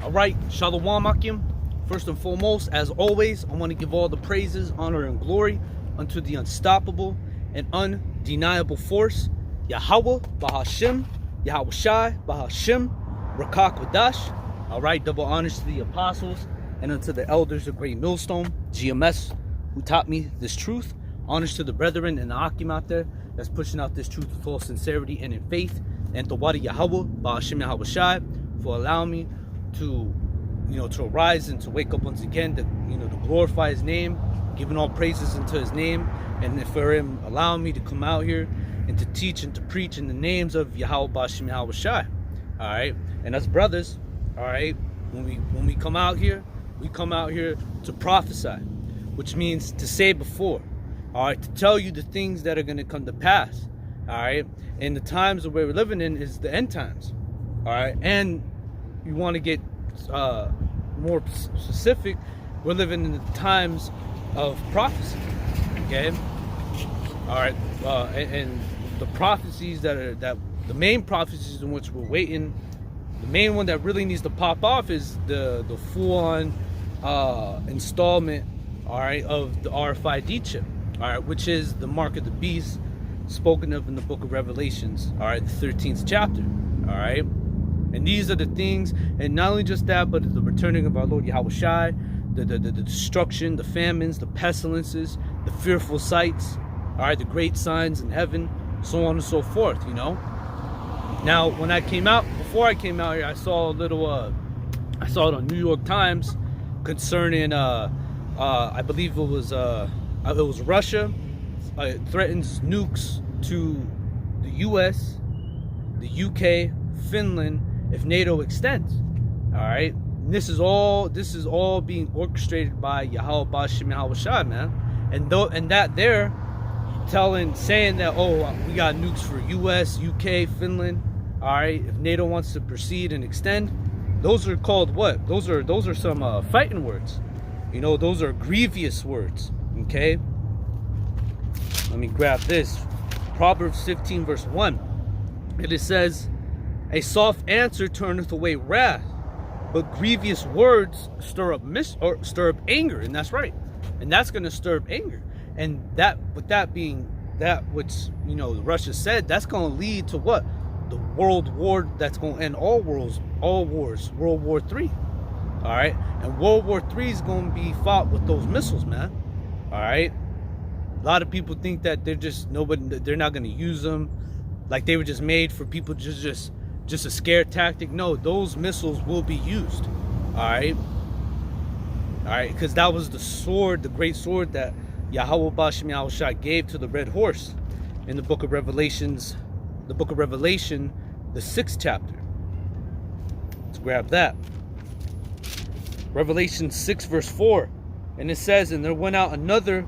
Alright, Shalom Akim. First and foremost, as always, I want to give all the praises, honor, and glory unto the unstoppable and undeniable force, YAHAWAH, BAHASHIM, YAHAWASHI, BAHASHIM, Rakak Wadash. Alright, double honors to the apostles and unto the elders of Great Millstone, GMS, who taught me this truth. Honors to the brethren and the Akim out there that's pushing out this truth with all sincerity and in faith. And to Wadi YAHAWAH, BAHASHIM, YAHAWASHI, for allowing me to arise and to wake up once again, to glorify his name, giving all praises unto his name, and for him allowing me to come out here and to teach and to preach in the names of Yahawah, BAHASHIM, YAHAWASHI. All right, and as brothers, all right, when we come out here, we come out here to prophesy, which means to say before, all right, to tell you the things that are going to come to pass. All right, and the times that we're living in is the end times. All right, and you want to get more specific, we're living in the times of prophecy. Okay, all right, and the prophecies that the main prophecies in which we're waiting, the main one that really needs to pop off is the full-on installment, all right, of the RFID chip, all right, which is the mark of the beast spoken of in the book of Revelations, all right, the 13th chapter, all right. And these are the things, and not only just that, but the returning of our Lord YAHAWASHI, the destruction, the famines, the pestilences, the fearful sights, all right, the great signs in heaven, so on and so forth, Now, when I came out, before I came out here, I saw a little, I saw it on New York Times concerning, I believe it was Russia, threatens nukes to the U.S., the U.K., Finland, if NATO extends. All right, and this is all being orchestrated by Yahawah, BAHASHIM, YAHAWASHI, man. And that they're saying that, oh, we got nukes for US, UK, Finland. All right, if NATO wants to proceed and extend, those are called what? Those are some fighting words. Those are grievous words. Okay, let me grab this. Proverbs 15 verse 1. It says, a soft answer turneth away wrath, but grievous words stir up anger, and that's right. And that's going to stir up anger. And that, with that being that which Russia said, that's going to lead to what? The world war that's going to end all wars, World War III. All right, and World War III is going to be fought with those missiles, man. All right, a lot of people think that they're not going to use them, like they were just made for people just a scare tactic. No, those missiles will be used. All right, because that was the sword, the great sword that Yahawah, BAHASHIM, YAHAWASHI gave to the red horse in the book of Revelations, the 6th chapter. Let's grab that. Revelation 6 verse 4, and it says, and there went out another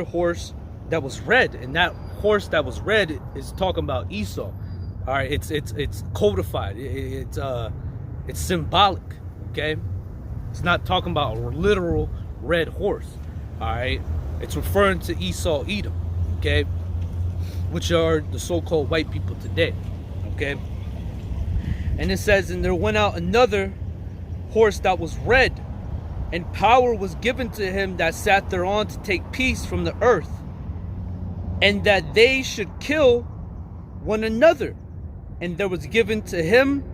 horse that was red, and that horse that was red is talking about Esau. All right, it's codified. It's symbolic. Okay, it's not talking about a literal red horse. All right, it's referring to Esau, Edom. Okay, which are the so-called white people today. Okay, and it says, and there went out another horse that was red, and power was given to him that sat thereon to take peace from the earth, and that they should kill one another. And there was given to him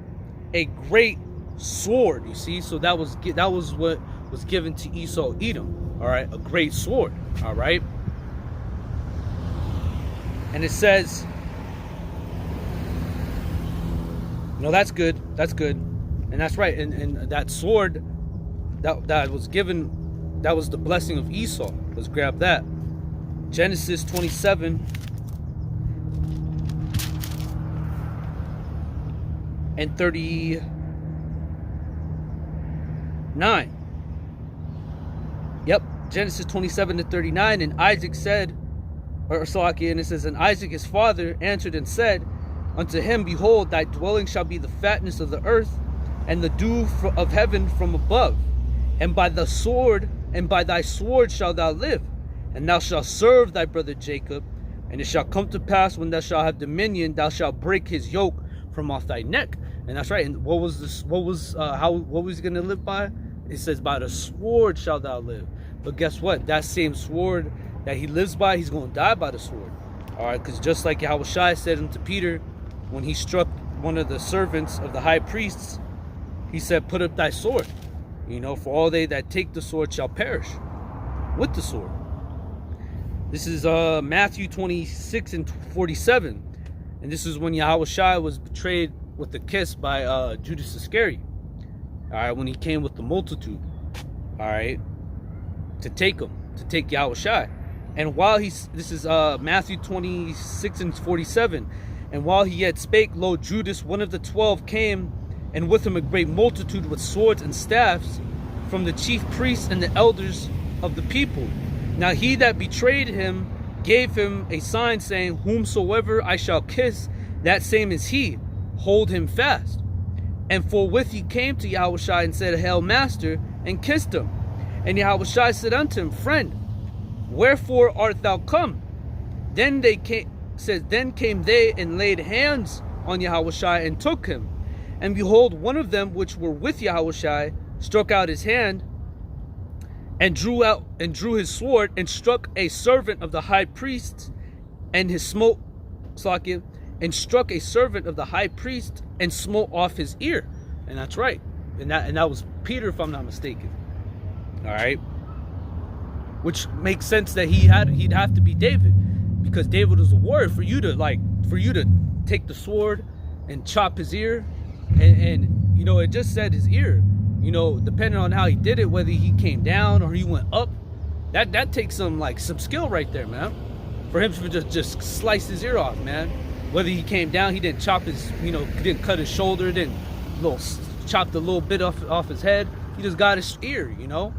a great sword. You see, so that was what was given to Esau, Edom. All right, a great sword. All right, and it says, that's good. That's good, and that's right. And that sword that was given, that was the blessing of Esau. Let's grab that. Genesis 27. And 39. Yep, Genesis 27 to 39. And Isaac said, and it says, and Isaac his father answered and said unto him, behold, thy dwelling shall be the fatness of the earth, and the dew of heaven from above. And by thy sword shalt thou live, and thou shalt serve thy brother Jacob. And it shall come to pass, when thou shalt have dominion, thou shalt break his yoke from off thy neck. And that's right. And what was this? What was what was he gonna live by? It says, by the sword shalt thou live. But guess what? That same sword that he lives by, he's gonna die by the sword. All right, because just like YAHAWASHI said unto Peter when he struck one of the servants of the high priests, he said, put up thy sword. You know, for all they that take the sword shall perish with the sword. This is Matthew 26 and 47. And this is when YAHAWASHI was betrayed with a kiss by Judas Iscariot. All right, when he came with the multitude, all right, to take YAHAWASHI. And while this is Matthew 26 and 47. And while he yet spake, lo, Judas, one of the 12, came, and with him a great multitude with swords and staffs, from the chief priests and the elders of the people. Now he that betrayed him gave him a sign, saying, whomsoever I shall kiss, that same is he. Hold him fast. And forthwith he came to YAHAWASHI and said, Hail, Master, and kissed him. And YAHAWASHI said unto him, Friend, wherefore art thou come? Then came they and laid hands on YAHAWASHI and took him. And behold, one of them which were with YAHAWASHI struck out his hand and drew his sword and struck a servant of the high priest, and smote off his ear. And that's right. And that was Peter, if I'm not mistaken. All right. Which makes sense that he'd have to be David, because David was a warrior. For you to take the sword and chop his ear, and you know, it just said his ear. You know, depending on how he did it, whether he came down or he went up, that takes some skill right there, man. For him to just slice his ear off, man. Whether he came down, he didn't chop his, didn't cut his shoulder, didn't chopped a little bit off his head. He just got his ear, you know.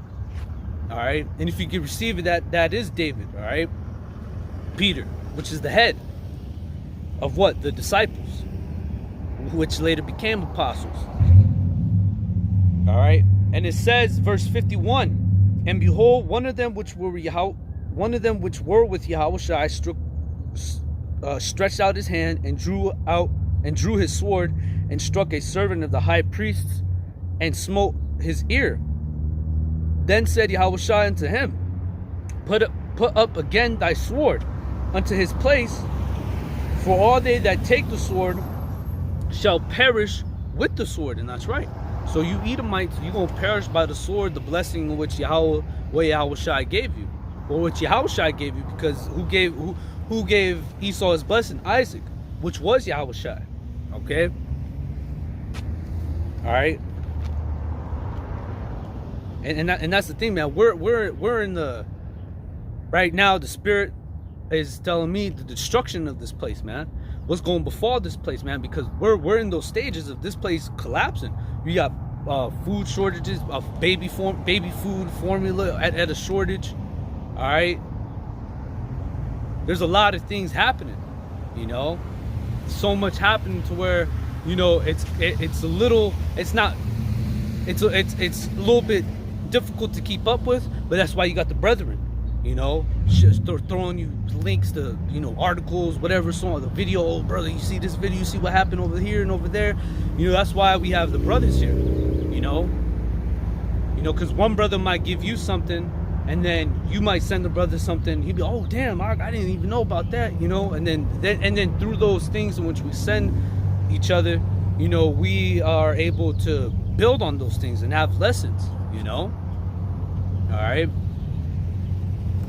All right, and if you can receive it, that is David. All right, Peter, which is the head of what? The disciples, which later became apostles. All right, and it says, verse 51, and behold, one of them which were with YAHAWASHI stretched out his hand and drew his sword and struck a servant of the high priest and smote his ear. Then said YAHAWASHI unto him, Put up again thy sword unto his place, for all they that take the sword shall perish with the sword. And that's right. So you Edomites, you're going to perish by the sword, the blessing which YAHAWASHI gave you, or which YAHAWASHI gave you, because who gave Esau his blessing? Isaac, which was YAHAWASHI. Okay? All right? And that's the thing, man. We're in the right now. The Spirit is telling me the destruction of this place, man. What's going to befall this place, man? Because we're in those stages of this place collapsing. You got food shortages of baby food formula at a shortage. All right. There's a lot of things happening. You know, so much happening to where it's a little bit difficult to keep up with, but that's why you got the brethren, just throwing you links to, articles, whatever, so on the video. Oh, brother, you see this video, you see what happened over here and over there. That's why we have the brothers here, because one brother might give you something, and then you might send the brother something. He'd be, oh, damn, I didn't even know about that, and then through those things in which we send each other, we are able to build on those things and have lessons, all right.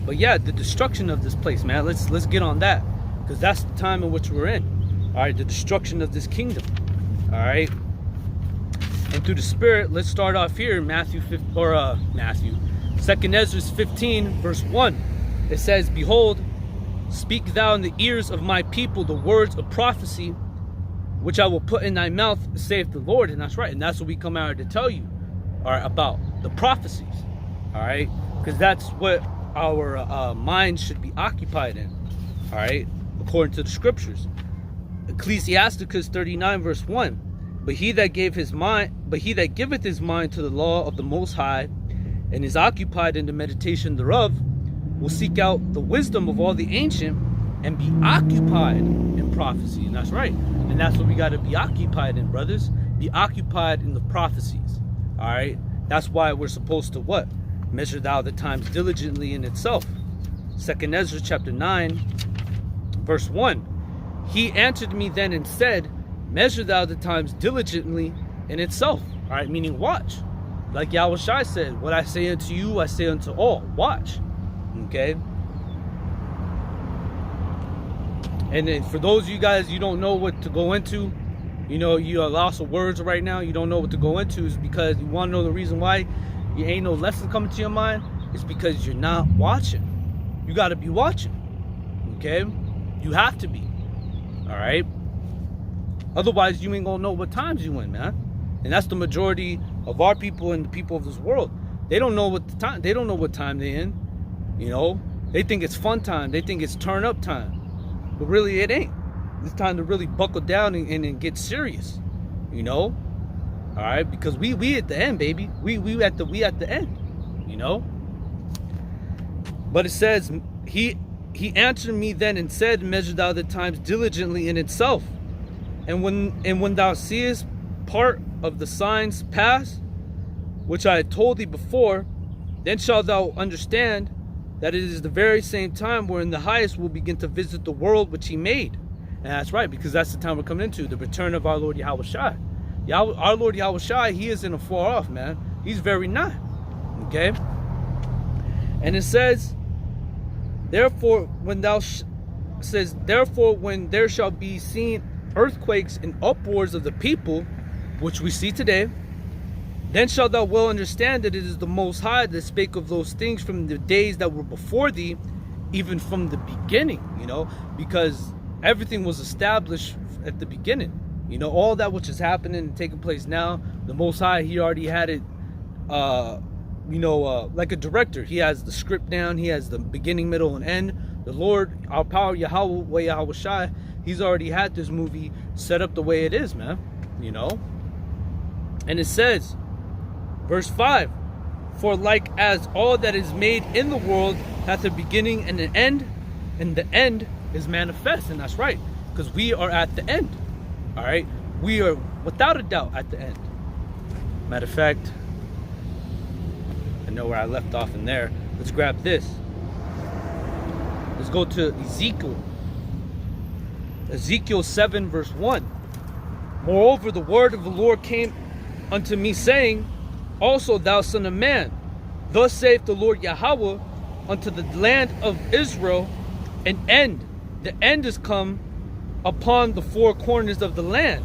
But yeah, the destruction of this place, man, let's get on that, because that's the time in which we're in. All right, the destruction of this kingdom. All right, and through the Spirit, let's start off here in Matthew 2nd Ezra 15 verse 1. It says, Behold, speak thou in the ears of my people the words of prophecy, which I will put in thy mouth, saith the Lord. And that's right, and that's what we come out here to tell you, all right, about the prophecies. All right, because that's what our minds should be occupied in. All right, according to the scriptures. Ecclesiasticus 39 verse 1. But he that giveth his mind to the law of the Most High, and is occupied in the meditation thereof, will seek out the wisdom of all the ancient, and be occupied in prophecy. And that's right. And that's what we got to be occupied in, brothers. be occupied in the prophecies. All right, that's why we're supposed to what? Measure thou the times diligently in itself. 2nd Ezra chapter 9 verse 1. He answered me then and said, measure thou the times diligently in itself. All right, meaning watch. Like YAHAWASHI said, what I say unto you, I say unto all. Watch. Okay. And then for those of you guys, you don't know what to go into, you know, you are lost of words right now, you don't know what to go into, is because you want to know the reason why you ain't no lesson coming to your mind. It's because you're not watching. You got to be watching. Okay. You have to be. All right. Otherwise, you ain't gonna know what times you in, man. And that's the majority of our people and the people of this world. They don't know what the time. They don't know what time they're in. You know, they think it's fun time. They think it's turn up time. But really, it ain't. It's time to really buckle down and get serious. You know, all right, because we at the end, baby. We at the end. You know. But it says he answered me then and said, measure thou the times diligently in itself. And when thou seest part of the signs pass, which I had told thee before, then shalt thou understand that it is the very same time wherein the highest will begin to visit the world which he made. And that's right, because that's the time we're coming into, the return of our Lord YAHAWASHI. Our Lord YAHAWASHI, he isn't afar off, man. He's very nigh. Okay? And it says, therefore, when there shall be seen earthquakes and uproars of the people, which we see today, then shalt thou well understand that it is the Most High that spake of those things from the days that were before thee, even from the beginning, you know, because everything was established at the beginning. You know, all that which is happening and taking place now, the Most High, he already had it, like a director. He has the script down. He has the beginning, middle, and end. The Lord, our power, Yahawah, YAHAWASHI, he's already had this movie set up the way it is, man. You know? And it says, verse 5, for like as all that is made in the world hath a beginning and an end, and the end is manifest. And that's right, because we are at the end. All right? We are without a doubt at the end. Matter of fact, I know where I left off in there. Let's grab this. Let's go to Ezekiel. Ezekiel 7 verse 1. Moreover, the word of the Lord came unto me, saying, also, thou son of man, thus saith the Lord Yahawah unto the land of Israel, an end. The end is come upon the four corners of the land.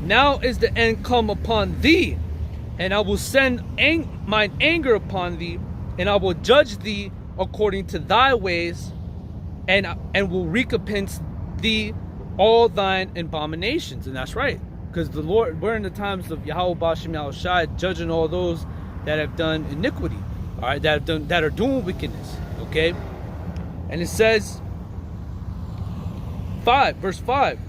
Now is the end come upon thee, and I will send mine anger upon thee, and I will judge thee according to thy ways, and will recompense thee all thine abominations. And that's right, because the Lord, we're in the times of YAHAWASHI, judging all those that have done iniquity, all right, that are doing wickedness. Okay, and it says, verse 5.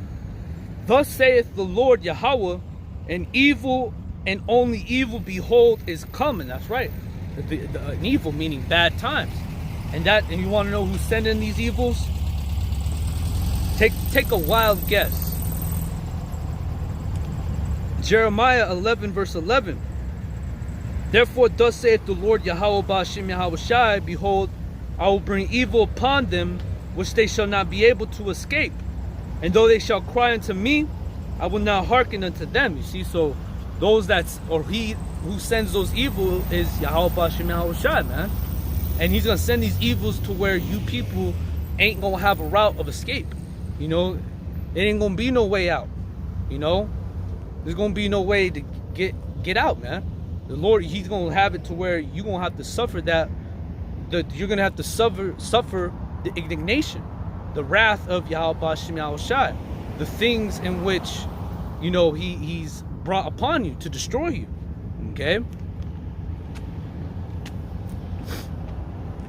Thus saith the Lord Yahawah, an evil and only evil, behold, is coming. That's right, an evil meaning bad times. And you want to know who's sending these evils? Take a wild guess. Jeremiah 11 verse 11. Therefore thus saith the Lord Yahawah Ba'ashem YAHAWASHI, behold, I will bring evil upon them, which they shall not be able to escape. And though they shall cry unto me, I will not hearken unto them. You see, so he who sends those evil is Yahawah Ba'ashem YAHAWASHI, man. And he's gonna send these evils to where you people ain't gonna have a route of escape. You know, it ain't gonna be no way out. You know, there's gonna be no way to get out, man. The Lord, he's gonna have it to where you're gonna have to suffer you're gonna have to suffer the indignation, the wrath of Yahawah Ba'ashem YAHAWASHI, the things in which, you know, he's brought upon you to destroy you. Okay.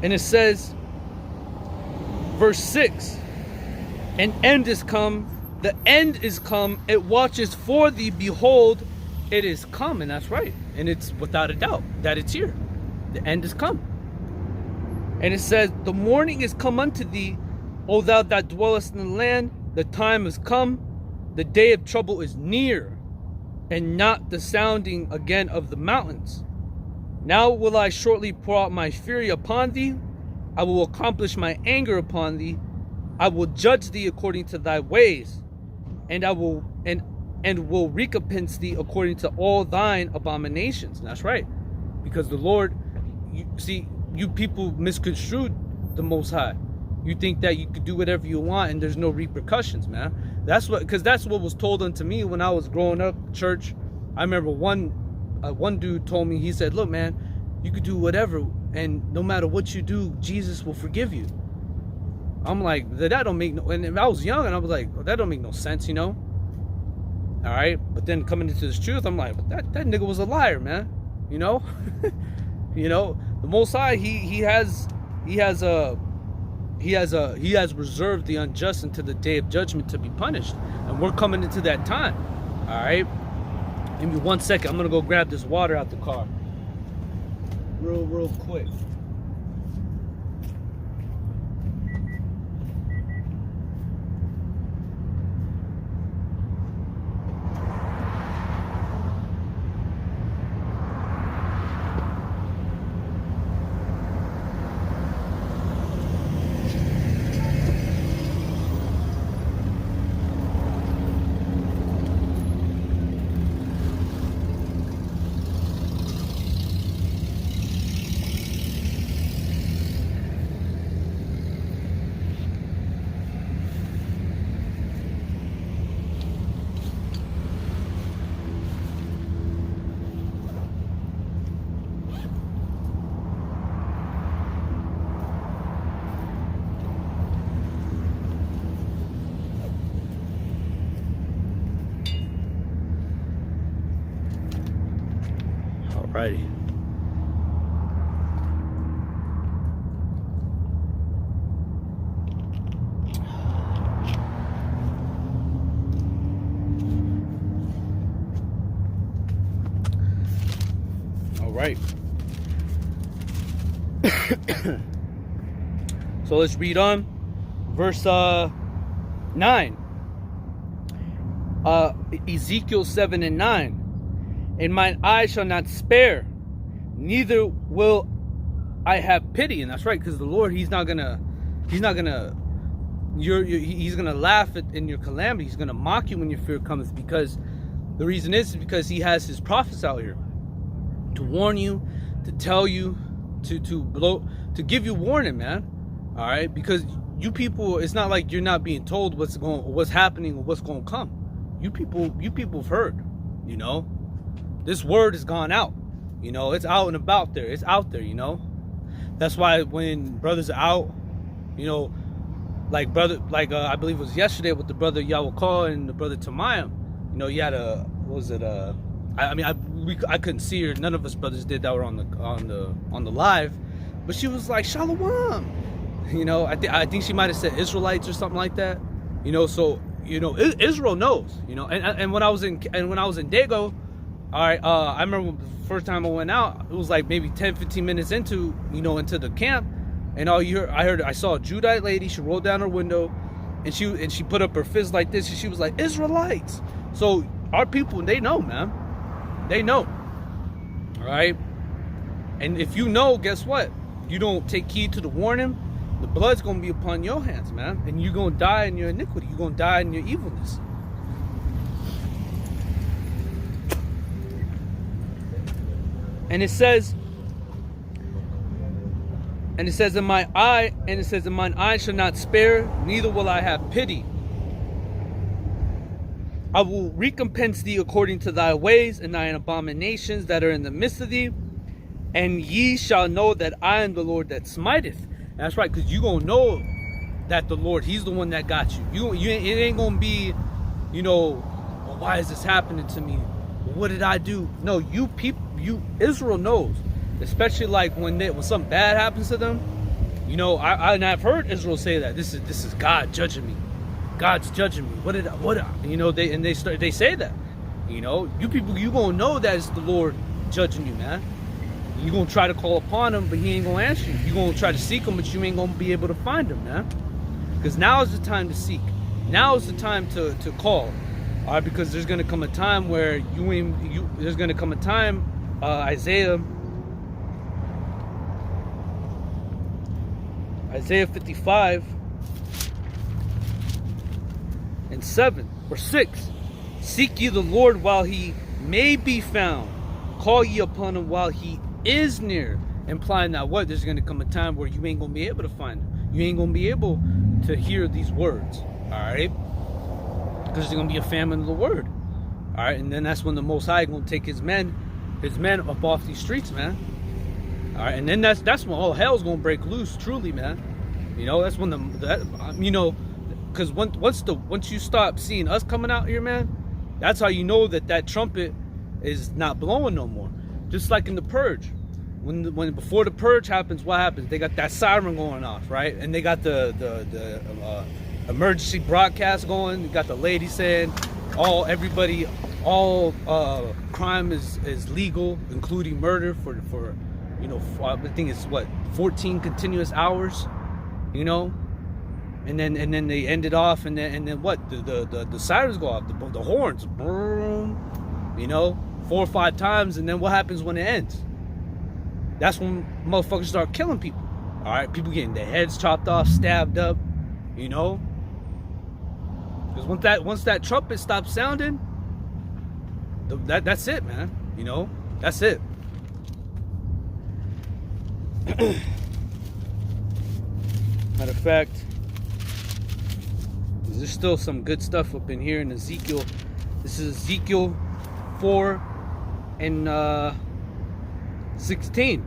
And it says, verse 6, an end is come, the end is come, it watches for thee, behold, it is come. And that's right, and it's without a doubt that it's here. The end is come. And it says, the morning is come unto thee, O thou that dwellest in the land, the time is come, the day of trouble is near. and not the sounding again of the mountains. Now will I shortly pour out my fury upon thee. I will accomplish my anger upon thee. I will judge thee according to thy ways, and I will will recompense thee according to all thine abominations. And that's right, because the Lord, you people misconstrued the Most High. You think that you could do whatever you want and there's no repercussions, man. That's what was told unto me when I was growing up, church. I remember one dude told me, he said, look, man, you could do whatever, and no matter what you do, Jesus will forgive you. I'm like, that don't make no, and I was young and I was like, that don't make no sense, you know? All right, but then coming into this truth, I'm like, that nigga was a liar, man. You know? You know, the Most High, he has reserved the unjust until the day of judgment to be punished, and we're coming into that time. All right, give me 1 second. I'm gonna go grab this water out the car, real quick. Alrighty. All right. So let's read on verse 9. Ezekiel 7 and 9. And mine eye shall not spare, neither will I have pity. And that's right, because the Lord, he's gonna laugh in your calamity. He's gonna mock you when your fear comes, because the reason is because he has his prophets out here to warn you, to tell you, to give you warning, man. All right, because you people, it's not like you're not being told what's happening or what's going to come. You people have heard, you know. This word has gone out, you know. It's out and about there. It's out there, you know. That's why when brothers are out, you know, I believe it was yesterday with the brother YAHAWAH and the brother Tamayim, you know, you had I couldn't see her. None of us brothers did that were on the live, but she was like Shalom, you know. I think she might have said Israelites or something like that, you know. So you know, Israel knows, you know. And when I was in Dago. All right, I remember the first time I went out, it was like maybe 10-15 minutes into the camp, and I saw a Judite lady. She rolled down her window, and she put up her fist like this, and she was like, Israelites. So our people, they know, man. They know. All right, and if you know, guess what? You don't take heed to the warning, the blood's gonna be upon your hands, man, and you're gonna die in your iniquity. You're gonna die in your evilness. And it says, in mine eye shall not spare, neither will I have pity. I will recompense thee according to thy ways and thine abominations that are in the midst of thee, and ye shall know that I am the Lord that smiteth. And that's right, because you're going to know that the Lord, he's the one that got you. It ain't going to be, you know, well, why is this happening to me? What did I do? No, Israel knows, especially like when something bad happens to them. You know, I've heard Israel say that this is God judging me. God's judging me. They say that. You know, you people, you gonna know that it's the Lord judging you, man. You gonna try to call upon him, but he ain't gonna answer you. You gonna try to seek him, but you ain't gonna be able to find him, man. Because now is the time to seek. Now is the time to call. All right, because there's gonna come a time where there's gonna come a time, Isaiah 55 and 7 or 6. Seek ye the Lord while he may be found. Call ye upon him while he is near. Implying that what? There's going to come a time where you ain't going to be able to find him. You ain't going to be able to hear these words. Alright? Because there's going to be a famine of the word. Alright? And then that's when the Most High going to take his men up off these streets, man. Alright? And then that's when all hell's going to break loose, truly, man. You know, that's when because once you stop seeing us coming out here, man, that's how you know that trumpet is not blowing no more. Just like in the purge, when before the purge happens, what happens? They got that siren going off, right? And they got the emergency broadcast going. You got the lady saying, all crime is legal, including murder for I think it's what 14 continuous hours, you know. And then they end it off, and then what? The sirens go off, the horns, boom, you know, 4 or 5 times, and then what happens when it ends? That's when motherfuckers start killing people. All right, people getting their heads chopped off, stabbed up, you know. Because once that trumpet stops sounding, that's it, man. You know, that's it. Matter of fact, there's still some good stuff up in here in Ezekiel. This is Ezekiel 4 and 16.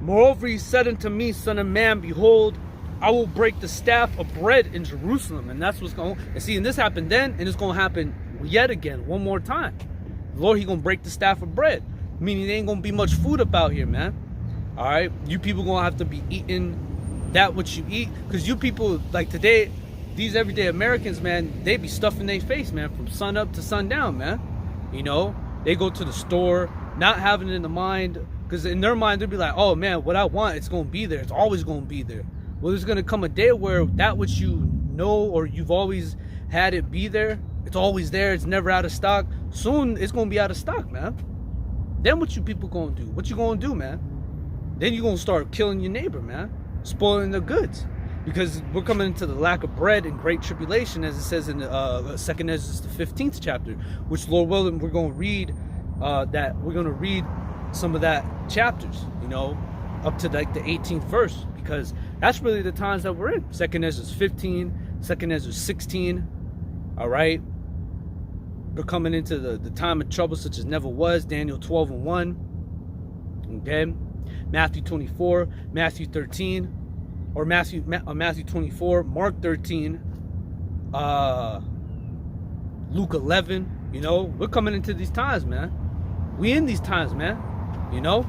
Moreover, he said unto me, Son of man, behold, I will break the staff of bread in Jerusalem. And that's what's going on. And see, and this happened then, and it's going to happen yet again, one more time. The Lord, he going to break the staff of bread. Meaning there ain't going to be much food up out here, man. All right? You people going to have to be eating that what you eat. Because you people, like today, these everyday Americans, man, they be stuffing their face, man, from sun up to sundown, man. You know? They go to the store, not having it in the mind. Because in their mind, they'll be like, oh, man, what I want, it's going to be there. It's always going to be there. Well, there's going to come a day where that which you know or you've always had it be there, it's always there. It's never out of stock. Soon, it's going to be out of stock, man. Then what you people going to do? What you going to do, man? Then you're going to start killing your neighbor, man. Spoiling the goods. Because we're coming into the lack of bread and great tribulation, as it says in 2 Ezra, the 15th chapter, which, Lord willing, we're going to read some of that chapters, you know, up to like the 18th verse, because that's really the times that we're in. 2 Ezra 15, 2 Ezra 16, all right? We're coming into the time of trouble such as never was, Daniel 12 and 1, okay? Matthew 24, Matthew 13, or Matthew 24, Mark 13, Luke 11, you know? We're coming into these times, man. We in these times, man, you know?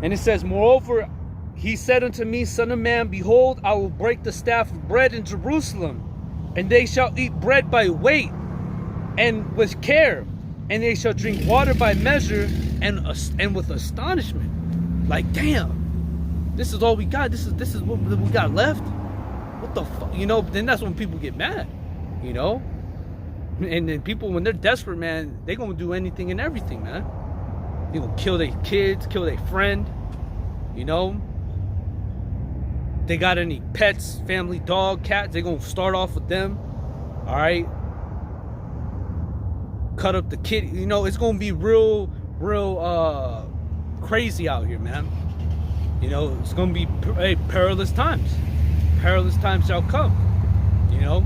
And it says, moreover, he said unto me, Son of man, behold, I will break the staff of bread in Jerusalem, and they shall eat bread by weight and with care, and they shall drink water by measure and with astonishment. Like, damn, this is all we got. This is what we got left. What the fuck, you know? Then that's when people get mad, you know. And then people, when they're desperate, man, they gonna do anything and everything, man. They gonna kill their kids, kill their friend, you know. They got any pets, family, dog, cats, they gonna start off with them. All right. Cut up the kid, you know. It's gonna be real crazy out here, man. You know, it's gonna be perilous times. Perilous times shall come, you know.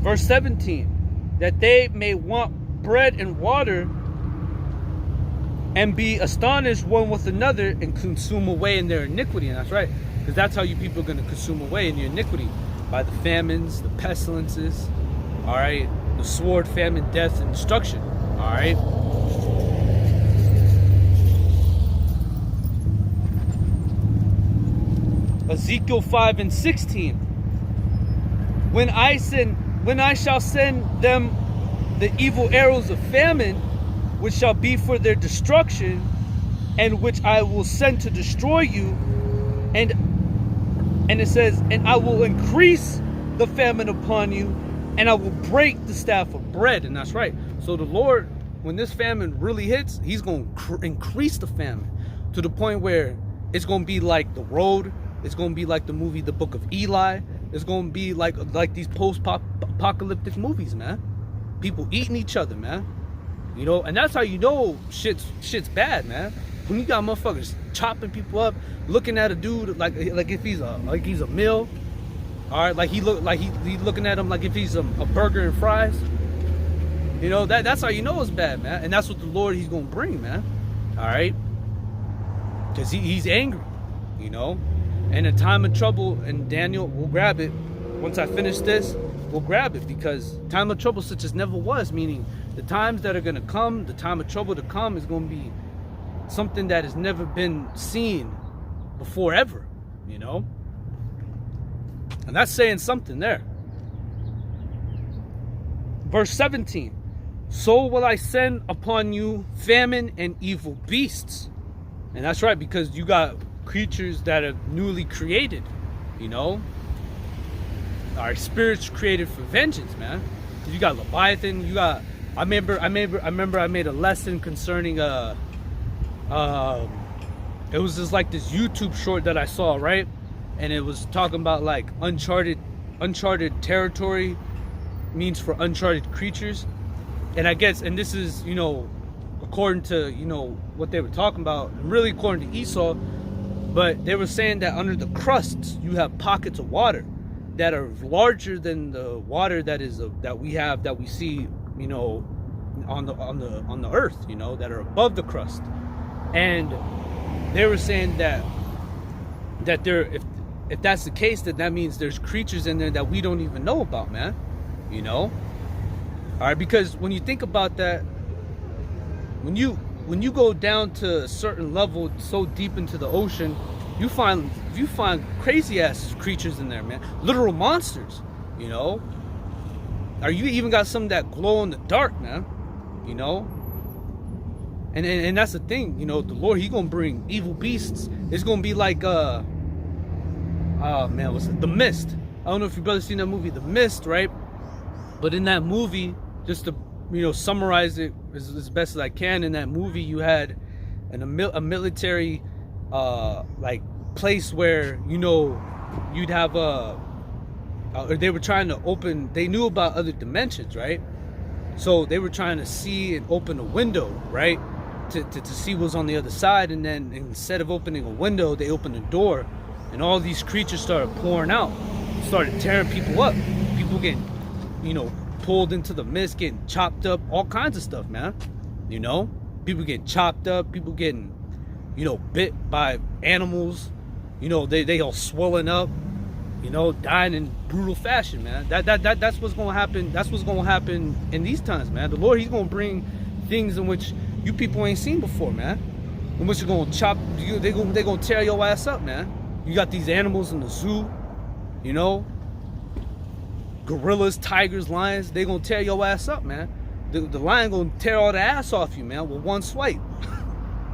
Verse 17, that they may want bread and water and be astonished one with another and consume away in their iniquity. And that's right, because that's how you people are going to consume away in your iniquity, by the famines, the pestilences, all right, the sword, famine, death, and destruction, all right. Ezekiel 5 and 16, when I shall send them the evil arrows of famine, which shall be for their destruction, and which I will send to destroy you, and it says, and I will increase the famine upon you, and I will break the staff of bread. And that's right. So the Lord, when this famine really hits, he's going to increase the famine to the point where it's going to be like The Road. It's going to be like the movie The Book of Eli. It's going to be like these post-apocalyptic movies, man. People eating each other, man. You know, and that's how you know shit's bad, man. When you got motherfuckers chopping people up, looking at a dude like if he's a meal, all right, like he's looking at him like if he's a burger and fries. You know, that's how you know it's bad, man. And that's what the Lord, he's gonna bring, man. All right, because he's angry, you know. And in time of trouble, and Daniel will grab it. Once I finish this, we'll grab it, because time of trouble such as never was, meaning the times that are gonna come, the time of trouble to come is gonna be something that has never been seen before ever, you know. And that's saying something there. Verse 17, so will I send upon you famine and evil beasts. And that's right, because you got creatures that are newly created, you know. Our spirits created for vengeance, man. You got Leviathan, you got, I remember I made a lesson concerning it was just like this YouTube short that I saw, right? And it was talking about like uncharted territory means for uncharted creatures. And I guess, and this is, you know, according to, you know, what they were talking about, really according to Esau, but they were saying that under the crusts you have pockets of water that are larger than the water that we see, you know, on the earth, you know, that are above the crust. And they were saying that there, if that's the case, then that means there's creatures in there that we don't even know about, man. You know? All right, because when you think about that, when you go down to a certain level, so deep into the ocean, you find crazy ass creatures in there, man. Literal monsters, you know? Or you even got some that glow in the dark, man. You know? And that's the thing, you know, the Lord, he gonna bring evil beasts. It's gonna be like oh man, what's it? The Mist. I don't know if you brothers seen that movie, The Mist, right? But in that movie, just to, you know, summarize it as best as I can, in that movie you had a military like place where, you know, you'd have they were trying to open, they knew about other dimensions, right? So they were trying to see and open a window, right? To see what's on the other side. And then instead of opening a window, they opened a door, and all these creatures started pouring out, started tearing people up, people getting, you know, pulled into the mist, getting chopped up, all kinds of stuff, man. You know, people getting chopped up, people getting, you know, bit by animals, you know, they all swelling up, you know, dying in brutal fashion, man. That's what's gonna happen. That's what's gonna happen in these times, man. The Lord, he's gonna bring things in which you people ain't seen before, man. In which you're gonna chop, they gonna tear your ass up, man. You got these animals in the zoo, you know, gorillas, tigers, lions. They gonna tear your ass up, man. The lion gonna tear all the ass off you, man, with one swipe.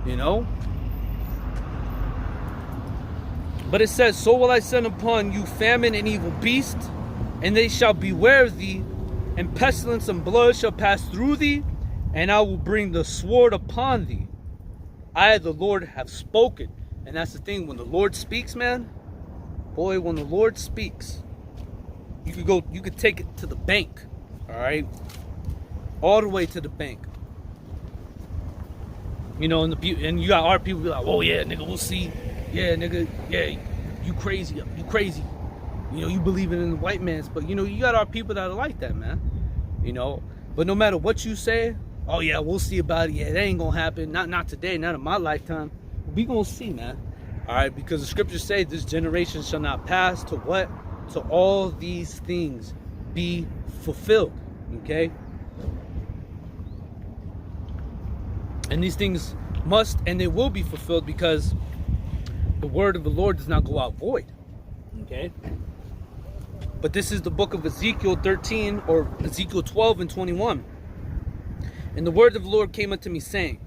You know. But it says, so will I send upon you famine and evil beasts, and they shall beware thee, and pestilence and blood shall pass through thee, and I will bring the sword upon thee. I, the Lord, have spoken. And that's the thing, when the Lord speaks, man, boy, when the Lord speaks, you could take it to the bank, all right? All the way to the bank. You know, and you got our people be like, oh yeah, nigga, we'll see. Yeah, nigga, yeah, you crazy. You know, you believing in the white man's, but you know, you got our people that are like that, man. You know, but no matter what you say, oh yeah, we'll see about it. Yeah, that ain't gonna happen. Not today, not in my lifetime. We gonna see, man. All right, because the scriptures say this generation shall not pass to what? To all these things be fulfilled. Okay? And these things must and they will be fulfilled, because the word of the Lord does not go out void. Okay? But this is the book of Ezekiel 13, or Ezekiel 12 and 21. And the word of the Lord came unto me, saying,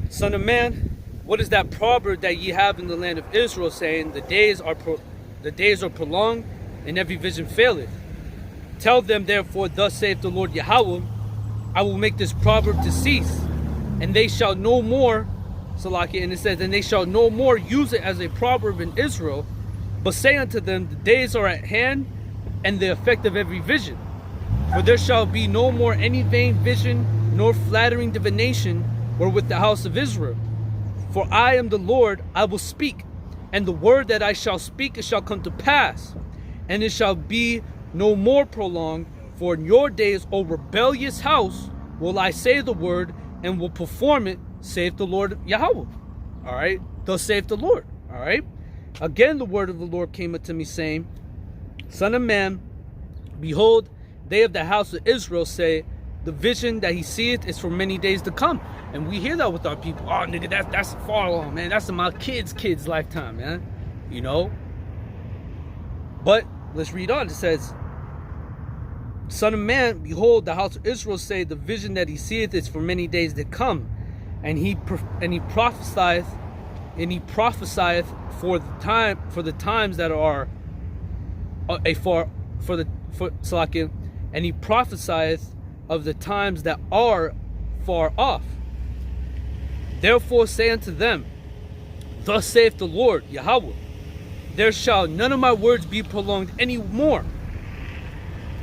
Son of man, what is that proverb that ye have in the land of Israel, saying, the days are prolonged, and every vision faileth. Tell them therefore, thus saith the Lord Yahweh, I will make this proverb to cease, and they shall no more, Salaki, and it says, and they shall no more use it as a proverb in Israel, but say unto them, the days are at hand, and the effect of every vision. For there shall be no more any vain vision, nor flattering divination, wherewith the house of Israel. For I am the Lord, I will speak, and the word that I shall speak, it shall come to pass, and it shall be no more prolonged. For in your days, O rebellious house, will I say the word, and will perform it, saith the Lord Yahweh. All right, thus saith the Lord. All right. Again, the word of the Lord came unto me, saying, Son of man, behold, they of the house of Israel say, the vision that he seeth is for many days to come. And we hear that with our people. Oh, nigga, that's far along, man. That's in my kids' lifetime, man. You know? But let's read on. It says, Son of man, behold, the house of Israel say, the vision that he seeth is for many days to come. And he prophesieth for the times that are and he prophesieth of the times that are far off. Therefore say unto them, thus saith the Lord Yahweh, there shall none of my words be prolonged any more,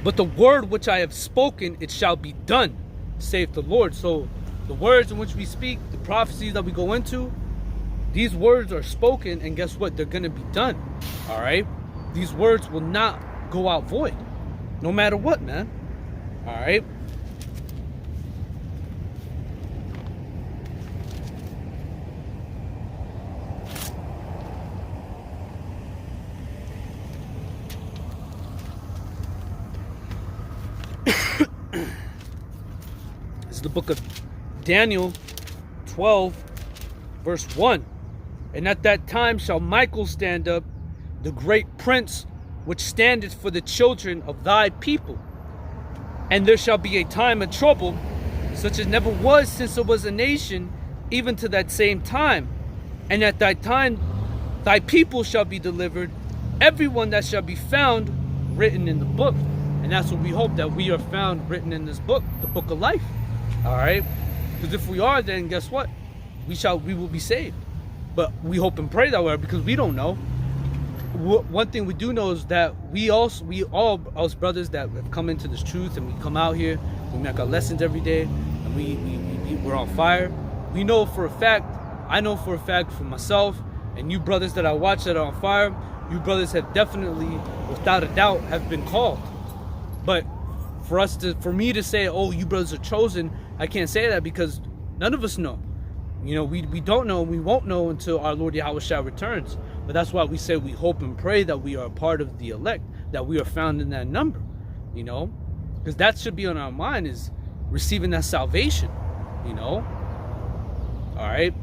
but the word which I have spoken, it shall be done, saith the Lord. So the words in which we speak, the prophecies that we go into, these words are spoken, and guess what? They're going to be done. All right? These words will not go out void, no matter what, man. All right? This is the book of Daniel 12, verse 1. And at that time shall Michael stand up, the great prince, which standeth for the children of thy people. And there shall be a time of trouble, such as never was since there was a nation, even to that same time. And at that time thy people shall be delivered, everyone that shall be found written in the book. And that's what we hope, that we are found written in this book, the book of life. All right? Because if we are, then guess what? We will be saved. But we hope and pray that way, because we don't know. One thing we do know is that we all, us brothers that have come into this truth, and we come out here, we make our lessons every day, and we're on fire. We know for a fact, I know for a fact for myself, and you brothers that I watch that are on fire, you brothers have definitely, without a doubt, have been called. But for me to say, oh, you brothers are chosen, I can't say that, because none of us know. You know, we don't know, and we won't know until our Lord YAHAWASHI returns. But that's why we say we hope and pray that we are a part of the elect, that we are found in that number, you know, because that should be on our mind, is receiving that salvation, you know. All right,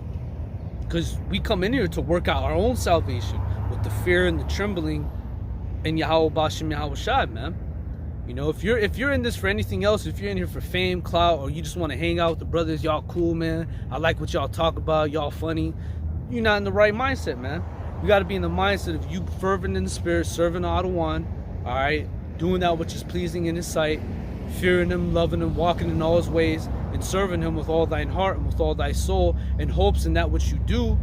because we come in here to work out our own salvation with the fear and the trembling in YAHAWAH BASHIM YAHAWASHI, man. You know, if you're in this for anything else, if you're in here for fame, clout, or you just want to hang out with the brothers, y'all cool, man, I like what y'all talk about, y'all funny, you're not in the right mindset, man. You got to be in the mindset of you fervent in the spirit, serving Adawan, all right, doing that which is pleasing in his sight, fearing him, loving him, walking in all his ways, and serving him with all thine heart and with all thy soul, and hopes in that which you do,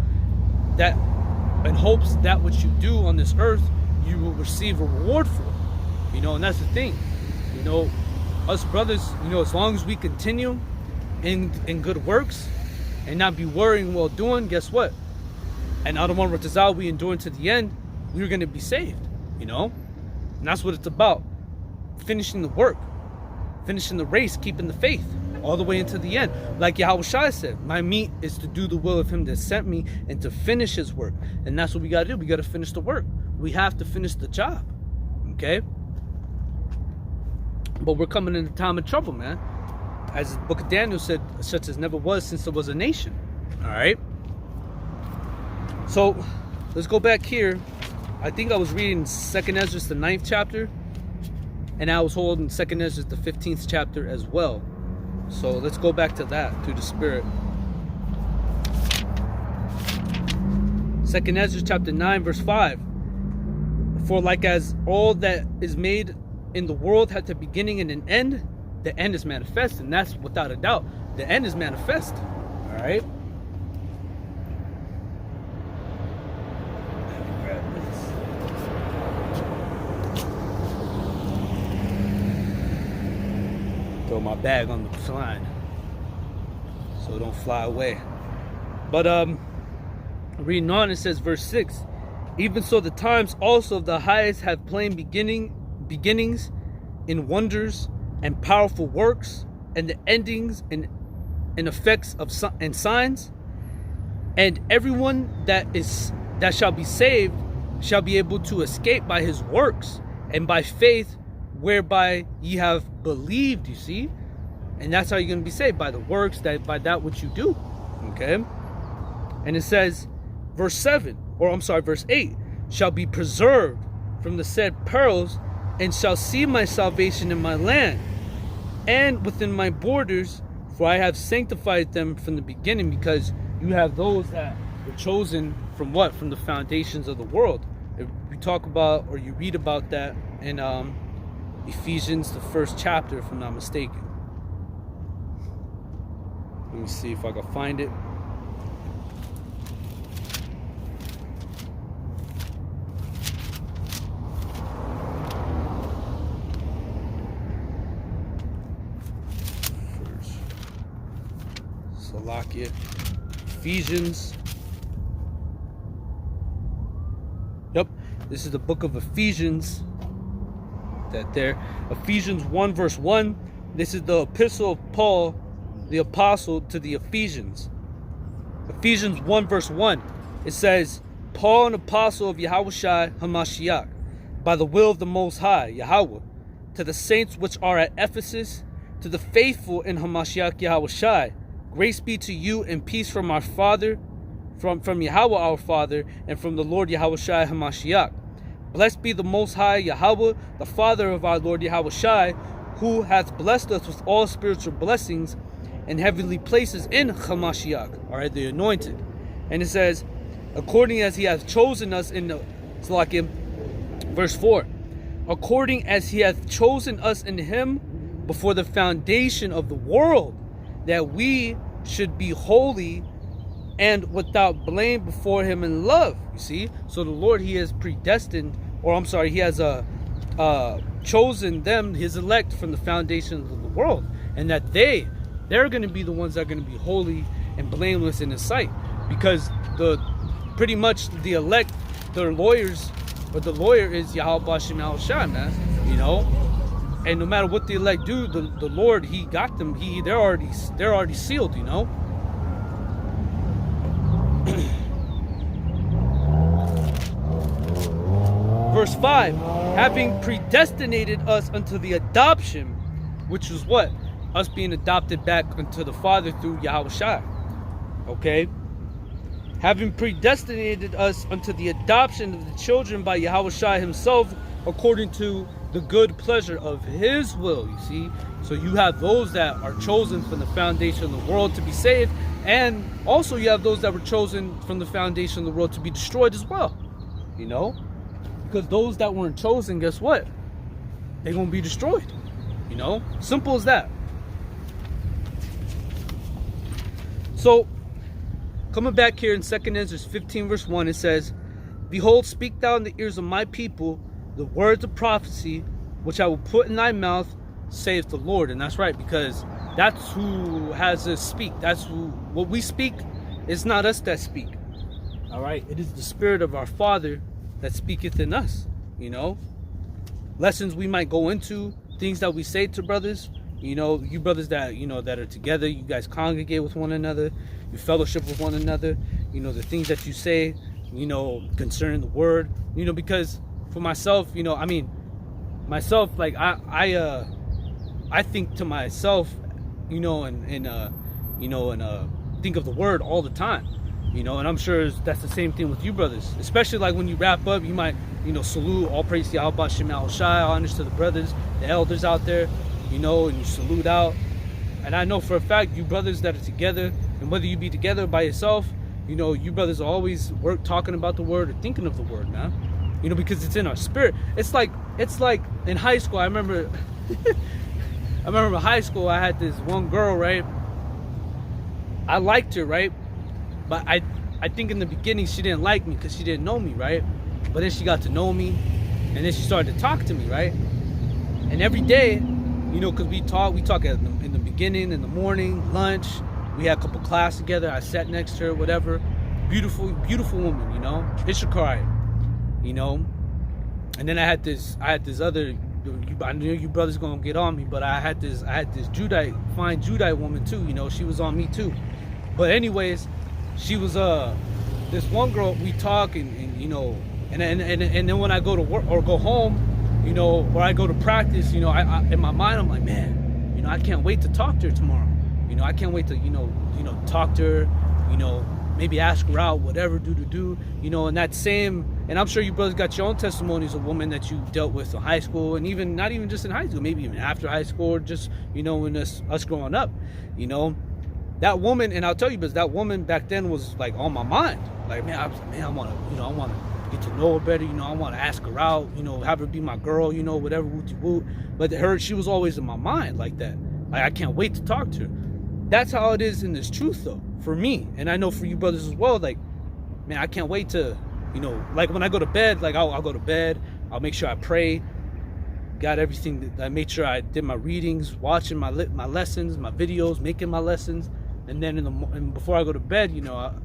on this earth, you will receive a reward for it. You know, and that's the thing. You know, us brothers, you know, as long as we continue in good works and not be worrying while doing, guess what? And Adawan Ratazal, we endure to the end, we're going to be saved, you know? And that's what it's about. Finishing the work, finishing the race, keeping the faith all the way into the end. Like YAHAWASHI said, my meat is to do the will of him that sent me and to finish his work. And that's what we got to do. We got to finish the work. We have to finish the job, okay? But we're coming in a time of trouble, man. As the book of Daniel said, such as never was since there was a nation. All right? So, let's go back here. I think I was reading 2nd Ezra, the 9th chapter. And I was holding 2nd Ezra, the 15th chapter as well. So, let's go back to that, through the Spirit. 2nd Ezra, chapter 9, verse 5. For like as all that is made in the world had a beginning and an end, the end is manifest, and that's without a doubt. The end is manifest. All right. Throw my bag on the line so it don't fly away. But reading on, it says, verse 6, even so the times also of the highest have plain beginnings in wonders and powerful works, and the endings and effects of and signs, and everyone that shall be saved shall be able to escape by his works and by faith whereby ye have believed. You see, and that's how you're going to be saved, by the works, that by that which you do. Okay. And it says, verse 8, shall be preserved from the said perils, and shall see my salvation in my land and within my borders, for I have sanctified them from the beginning. Because you have those that were chosen from what? From the foundations of the world. If we talk about, or you read about that in Ephesians, the 1st chapter, if I'm not mistaken. Let me see if I can find it. Salakia. Ephesians. Yep, this is the book of Ephesians. That there. Ephesians 1 verse 1. This is the epistle of Paul, the apostle, to the Ephesians. Ephesians 1 verse 1. It says, Paul, an apostle of YAHAWASHI HaMashiach, by the will of the Most High, Yahawah, to the saints which are at Ephesus, to the faithful in HaMashiach YAHAWASHI, grace be to you and peace from our Father, from Yahweh our Father, and from the Lord YAHAWASHI HaMashiach. Blessed be the Most High Yahweh, the Father of our Lord YAHAWASHI, who hath blessed us with all spiritual blessings and heavenly places in HaMashiach, all right, the anointed. And it says, according as he hath chosen us in the Salakim, verse 4, according as he hath chosen us in him before the foundation of the world, that we should be holy and without blame before him in love. You see, so the Lord, he has predestined, or I'm sorry, he has chosen them, his elect, from the foundations of the world, and that they're going to be the ones that are going to be holy and blameless in his sight, because pretty much the elect, their lawyers, or the lawyer is Yahweh SHAM, man. You know, and no matter what the elect do, the Lord, he got them. They're already sealed. You know. Verse 5, having predestinated us unto the adoption, which is what? Us being adopted back unto the Father through YAHAWASHI. Okay? Having predestinated us unto the adoption of the children by YAHAWASHI himself, according to the good pleasure of his will. You see? So you have those that are chosen from the foundation of the world to be saved, and also you have those that were chosen from the foundation of the world to be destroyed as well. You know? Because those that weren't chosen, guess what? They're going to be destroyed. You know? Simple as that. So, coming back here in 2nd Ezra 15 verse 1, it says, behold, speak thou in the ears of my people the words of prophecy, which I will put in thy mouth, saith the Lord. And that's right, because that's who has us speak. That's who, what we speak, it's not us that speak. All right? It is the Spirit of our Father that speaketh in us. You know? Lessons we might go into, things that we say to brothers. You know, you brothers that, you know, that are together, you guys congregate with one another, you fellowship with one another, you know, the things that you say, you know, concerning the word, you know, because for myself, you know, I mean, myself, like, I think to myself, you know, and think of the word all the time, you know, and I'm sure that's the same thing with you brothers, especially like when you wrap up, you might, you know, salute, all praise to Yahweh Shemal Shai, honors to the brothers, the elders out there, you know, and you salute out. And I know for a fact, you brothers that are together, and whether you be together by yourself, you know, you brothers are always talking about the word or thinking of the word, man. you know, because it's in our spirit. It's like in high school. I remember in high school I had this one girl, right? I liked her, right? But I think in the beginning she didn't like me because she didn't know me, right? But then she got to know me, and then she started to talk to me, right? And every day, you know, because we talk in the beginning, in the morning, lunch. We had a couple classes together. I sat next to her, whatever. Beautiful woman, you know. Ishakari, you know. And then I had this other. I knew you brothers gonna get on me, but I had this fine Judite woman too. You know, she was on me too. But anyways, she was this one girl. We talk and you know, and then when I go to work or go home, you know, or I go to practice, you know, I in my mind I'm like, man, you know, I can't wait to talk to her tomorrow. You know, I can't wait to, you know, talk to her, you know, maybe ask her out, whatever, do, you know, and that same, and I'm sure you brothers got your own testimonies of women that you dealt with in high school, and even, not even just in high school, maybe even after high school, or just, you know, when us growing up, you know, that woman, and I'll tell you, because that woman back then was like on my mind, like, man, I was like, man, I want to get to know her better, you know, I want to ask her out, you know, have her be my girl, you know, whatever, woo-de-woo, but she was always in my mind like that, like, I can't wait to talk to her. That's how it is in this truth, though, for me. And I know for you brothers as well, like, man, I can't wait to, you know, like when I go to bed, like I'll go to bed, I'll make sure I pray, got everything, I made sure I did my readings, watching my lessons, my videos, making my lessons. And then and before I go to bed, you know,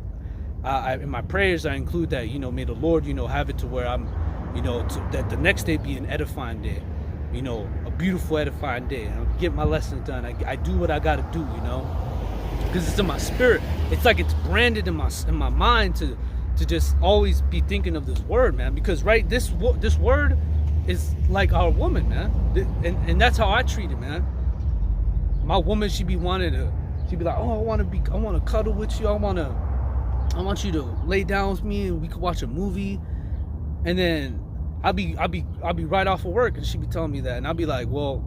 I in my prayers, I include that, you know, may the Lord, you know, have it to where I'm, you know, that the next day be an edifying day. You know, a beautiful edifying day. I get my lessons done. I do what I gotta do, you know, because it's in my spirit. It's like it's branded in my mind to just always be thinking of this word, man. Because right, this word is like our woman, man, and that's how I treat it, man. My woman, she'd be like, oh, I want to cuddle with you. I want you to lay down with me and we could watch a movie, and then I'll be right off of work and she'd be telling me that, and I'll be like, well,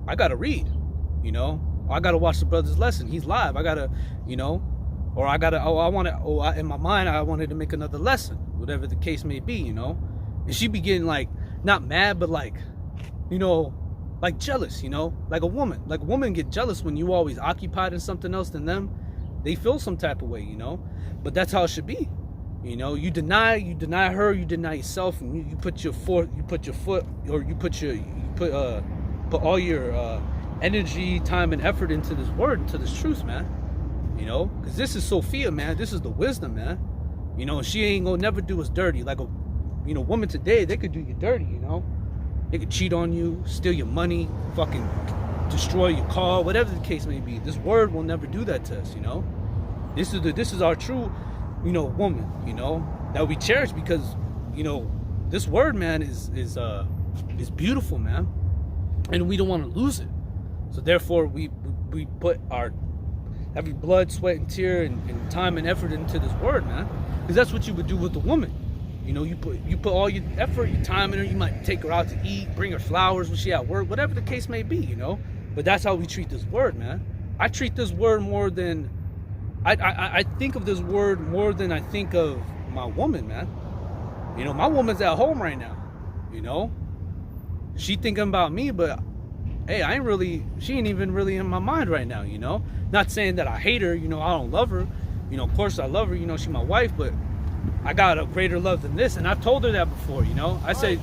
I gotta read, you know, I gotta watch the brother's lesson, he's live, I gotta, you know, or I gotta, in my mind I wanted to make another lesson, whatever the case may be, you know. And she'd be getting like, not mad, but like, you know, like jealous, you know, like a woman get jealous when you always occupied in something else than them. They feel some type of way, you know, but that's how it should be. You know, you deny her, you deny yourself, and you put all your energy, time, and effort into this word, into this truth, man. You know, because this is Sophia, man. This is the wisdom, man. You know, she ain't gonna never do us dirty. Like a, you know, woman today, they could do you dirty. You know, they could cheat on you, steal your money, fucking destroy your car, whatever the case may be. This word will never do that to us. You know, this is our true, you know, woman, you know, that we cherish, because, you know, this word, man, is beautiful, man, and we don't want to lose it. So therefore we put our every blood, sweat, and tear and time and effort into this word, man, because that's what you would do with a woman. You know, you put all your effort, your time in her. You might take her out to eat, bring her flowers when she at work, whatever the case may be, you know. But that's how we treat this word, man. I treat this word more than I think of this word more than I think of my woman, man. You know, my woman's at home right now. You know, she thinking about me, but hey, she ain't even really in my mind right now. You know, not saying that I hate her. You know, I don't love her. You know, of course I love her. You know, she's my wife, but I got a greater love than this, and I've told her that before. You know, I said,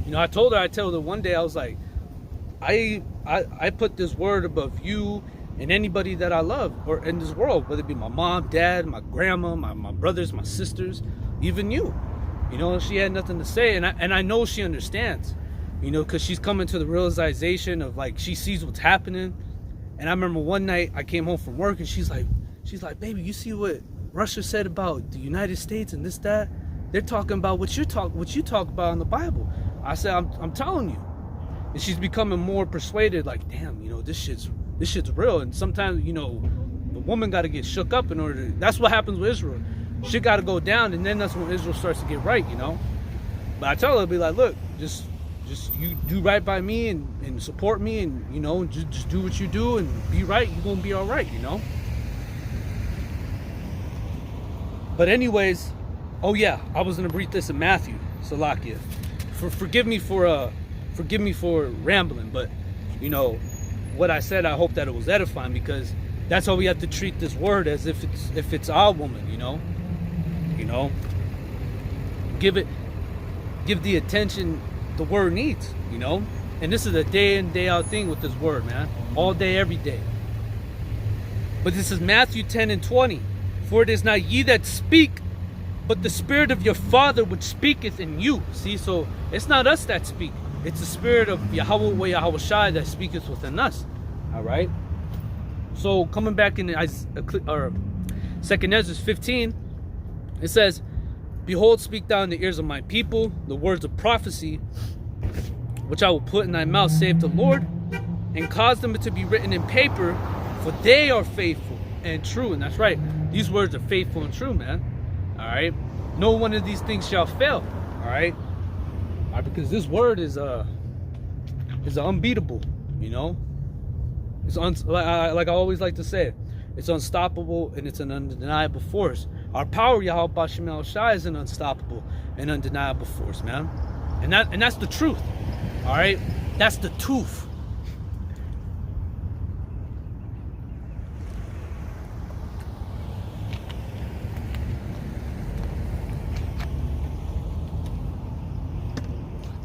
you know, I told her one day, I was like, I put this word above you and anybody that I love or in this world, whether it be my mom, dad, my grandma, my brothers, my sisters, even you. You know, she had nothing to say, and I know she understands, you know, because she's coming to the realization of, like, she sees what's happening. And I remember one night I came home from work, and she's like, baby, you see what Russia said about the United States and this, that? They're talking about what you talk about in the Bible. I said, I'm telling you. And she's becoming more persuaded, like, damn, you know, this shit's real. And sometimes, you know, the woman got to get shook up in order to, that's what happens with Israel. Shit got to go down, and then that's when Israel starts to get right, you know. But I tell her, be like, look, just you do right by me and support me, and, you know, just do what you do and be right. You're gonna be all right, you know. But anyways, Oh yeah, I was gonna read this in Matthew, Salakia. Forgive me for rambling, but you know what I said. I hope that it was edifying, because that's how we have to treat this word, as if it's our woman. You know, give the attention the word needs. You know, and this is a day in day out thing with this word, man. All day, every day. But this is Matthew 10:20. For it is not ye that speak, but the Spirit of your Father which speaketh in you. See, so it's not us that speak. It's the Spirit of YAHAWAH, YAHAWASHI that speaketh within us. All right. So coming back in 2 Ezra 15, it says, Behold, speak thou in the ears of my people the words of prophecy, which I will put in thy mouth, saith the Lord, and cause them to be written in paper, for they are faithful and true. And that's right. These words are faithful and true, man. All right. No one of these things shall fail. All right. Because this word is unbeatable. You know, it's like I always like to say, it's unstoppable and it's an undeniable force. Our power, YAHAWASHI, is an unstoppable and undeniable force, man. And that's the truth. All right. That's the truth.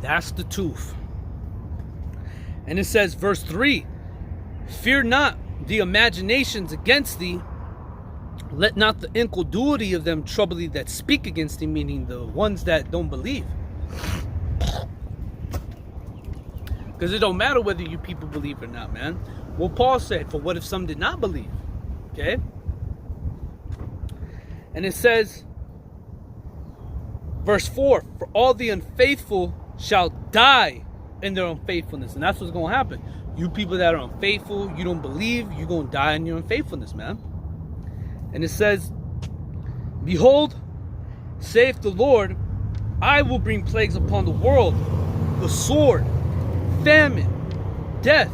That's the truth. And it says, verse 3, Fear not the imaginations against thee, let not the incredulity of them trouble thee that speak against thee, meaning the ones that don't believe. Because it don't matter whether you people believe or not, man. Well, Paul said, for what if some did not believe? Okay? And it says, verse 4, For all the unfaithful shall die in their unfaithfulness. And that's what's going to happen. You people that are unfaithful, you don't believe, you're going to die in your unfaithfulness, man. And it says, Behold, saith the Lord, I will bring plagues upon the world, the sword, famine, death,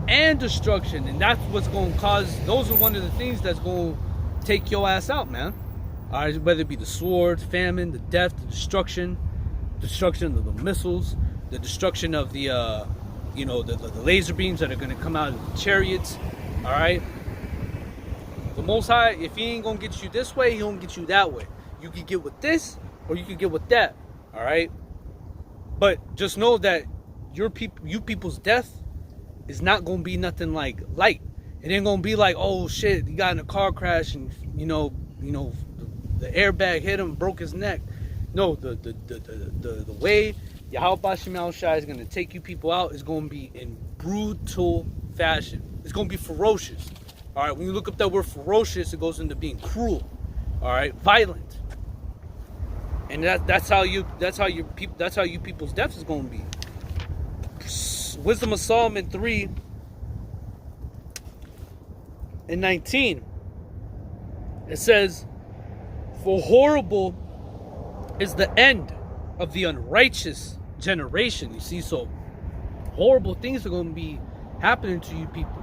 and destruction. And that's what's going to cause, those are one of the things that's going to take your ass out, man. All right, whether it be the sword, famine, the death, the destruction of the missiles, the destruction of the the laser beams that are going to come out of the chariots. All right, the Most High, if he ain't gonna get you this way, he gonna get you that way. You can get with this or you can get with that. All right, but just know that you people's death is not gonna be nothing like light. It ain't gonna be like, oh shit, he got in a car crash and the airbag hit him, broke his neck. No, the way YAHAWASHI is going to take you people out is going to be in brutal fashion. It's going to be ferocious. All right, when you look up that word ferocious, it goes into being cruel. All right, violent. And that's how you people's death is going to be. Wisdom of Solomon 3:19. It says, For horrible is the end of the unrighteous generation. You see, so horrible things are going to be happening to you people.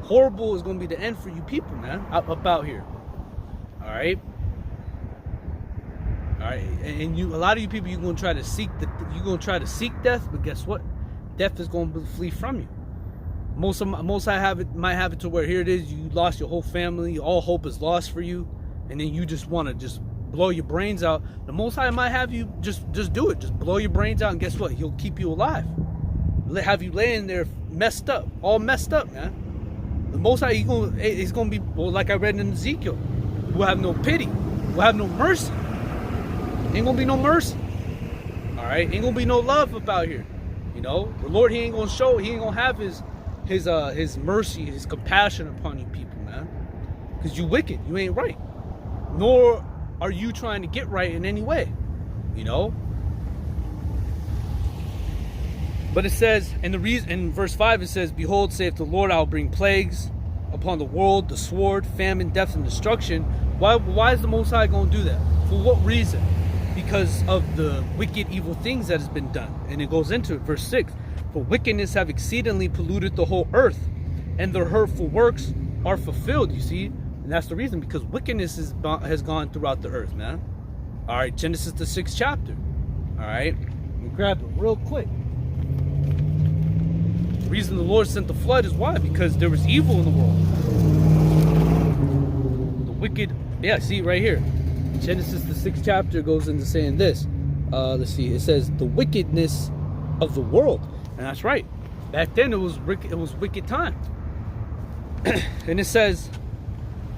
Horrible is going to be the end for you people, man, up out here. All right, and a lot of you people, you're going to try to seek death, but guess what? Death is going to flee from you. Most might have it to where here it is, you lost your whole family, all hope is lost for you, and then you just want to just blow your brains out. The Most High might have you just do it. Just blow your brains out, and guess what? He'll keep you alive. Have you laying there all messed up, man. The Most High, he's gonna be, well, like I read in Ezekiel, will have no pity, will have no mercy. Ain't gonna be no mercy. All right, ain't gonna be no love about here. You know, the Lord, he ain't gonna have his mercy, his compassion upon you people, man. Because you wicked, you ain't right. Nor are you trying to get right in any way, you know? But it says, in verse 5, it says, Behold, saith the Lord, I will bring plagues upon the world, the sword, famine, death, and destruction. Why is the Most High going to do that? For what reason? Because of the wicked, evil things that has been done. And it goes into it, verse 6. For wickedness have exceedingly polluted the whole earth, and their hurtful works are fulfilled, you see? And that's the reason, because wickedness has gone throughout the earth, man. All right, Genesis the 6th chapter. All right, let me grab it real quick. The reason the Lord sent the flood is why? Because there was evil in the world. The wicked, yeah, see right here. Genesis the 6th chapter goes into saying this. Let's see, it says the wickedness of the world. And that's right. Back then it was wicked time. And it says,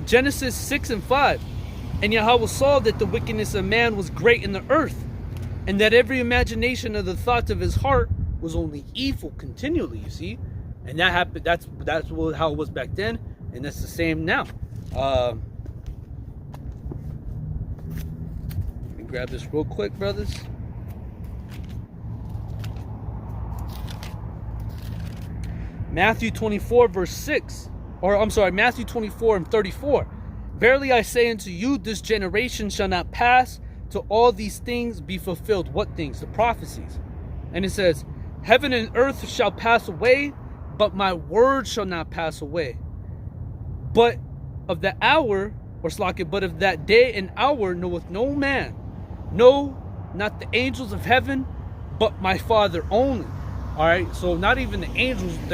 Genesis 6 and 5. And Yahweh saw that the wickedness of man was great in the earth, and that every imagination of the thoughts of his heart was only evil continually, you see. And that happened, that's how it was back then, and that's the same now. Let me grab this real quick, brothers. Matthew 24 verse 6, or I'm sorry, Matthew 24 and 34. Verily I say unto you, this generation shall not pass till all these things be fulfilled. What things? The prophecies. And it says, heaven and earth shall pass away, but my word shall not pass away. But of the hour, or slack, but of that day and hour knoweth no man, no, not the angels of heaven, but my Father only. All right, so not even the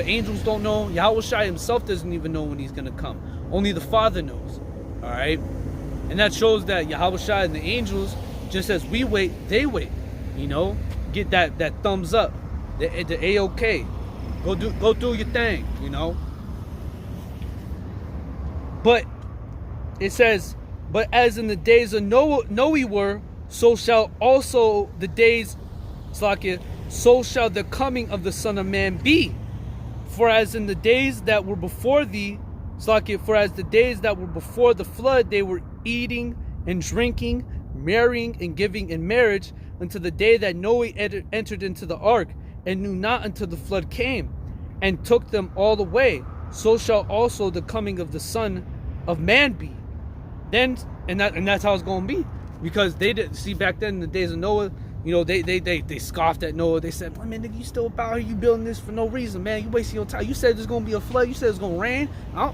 angels don't know. YAHAWASHI himself doesn't even know when he's going to come. Only the Father knows. All right, and that shows that YAHAWASHI and the angels, just as we wait, they wait. You know, get that thumbs up, the A-OK. Go do your thing. You know. But it says, but as in the days of Noe were, so shall also the days, so shall the coming of the Son of Man be. For as in the days that were before thee, for as the days that were before the flood, they were eating and drinking, marrying and giving in marriage, until the day that Noe entered into the ark, and knew not until the flood came, and took them all away. So shall also the coming of the Son of Man be. Then, and that's how it's going to be, because they did see back then in the days of Noah. You know, they scoffed at Noah. They said, "I mean, nigga, you still about here? You building this for no reason, man? You wasting your time. You said there's gonna be a flood. You said it's gonna rain. I